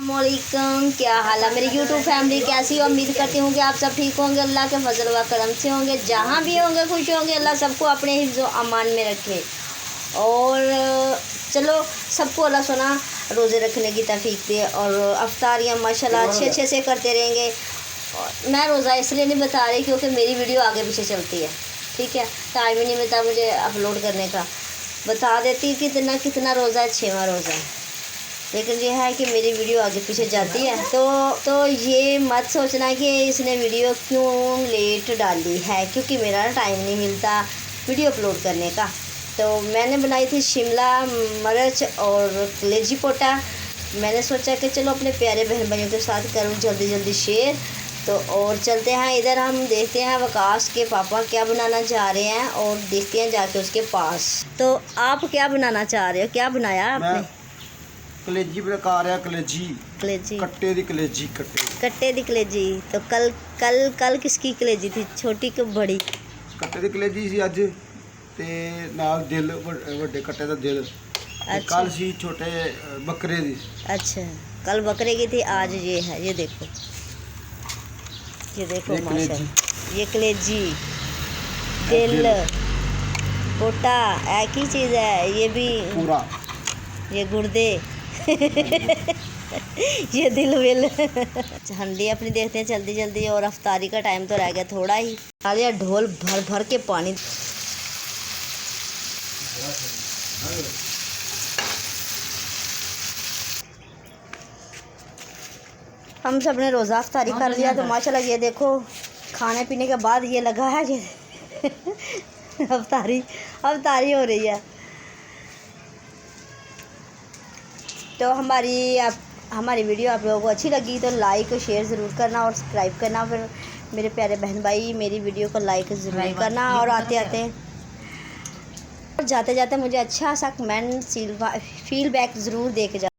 अस्सलामुअलैकुम, क्या हाल है मेरी यूट्यूब फैमिली, कैसी हो? उम्मीद करती हूँ कि आप सब ठीक होंगे, अल्लाह के फजल व करम से होंगे। जहाँ भी होंगे खुश होंगे, अल्लाह सबको अपने हिफ्ज़ व अमान में रखे। और चलो, सबको अल्लाह सुना रोज़े रखने की तौफीक दे और अफ्तारियाँ माशाल्लाह अच्छे से करते रहेंगे। और मैं रोज़ा इसलिए नहीं बता रही क्योंकि मेरी वीडियो आगे पीछे चलती है, ठीक है, टाइम ही नहीं मिलता मुझे अपलोड करने का। बता देती कितना रोज़ा है, 6वां रोज़ा है, लेकिन ये है कि मेरी वीडियो आगे पीछे जाती है तो ये मत सोचना कि इसने वीडियो क्यों लेट डाली है, क्योंकि मेरा टाइम नहीं मिलता वीडियो अपलोड करने का। तो मैंने बनाई थी शिमला मिर्च और कलेजी पोटा। मैंने सोचा कि चलो अपने प्यारे बहन भाइयों के साथ करूँ जल्दी शेयर। तो और चलते हैं इधर, हम देखते हैं वकास के पापा क्या बनाना चाह रहे हैं और देखते हैं जाके उसके पास। तो आप क्या बनाना चाह रहे हो, क्या बनाया आपने? कलेजी बना रहा, कलेजी कट्टे दी कलेजी। तो कल किसकी कलेजी थी, छोटी कि बड़ी? कट्टे दी कलेजी सी अज, ते नाल दिल वड्डे कट्टे दा दिल। अच्छा। कल सी छोटे बकरे दी। अच्छा, कल बकरे की थी, आज ये है। ये देखो माशाल्लाह, ये कलेजी दिल पोटा एक ही चीज़ है, ये भी पूरा, ये गुर्दे ये दिल विल। हंडी अपनी देखते हैं जल्दी और अफ्तारी का टाइम तो रह गया थोड़ा ही। डालिया ढोल भर के पानी। हम सब ने रोज़ा अफ्तारी कर लिया। तो माशाल्लाह ये देखो, खाने पीने के बाद ये लगा है कि अफ्तारी हो रही है। तो हमारी वीडियो आप लोगों को अच्छी लगी तो लाइक शेयर ज़रूर करना और सब्सक्राइब करना। फिर मेरे प्यारे बहन भाई मेरी वीडियो को लाइक ज़रूर करना और जाते जाते मुझे अच्छा सा कमेंट फीडबैक ज़रूर दे के जाना।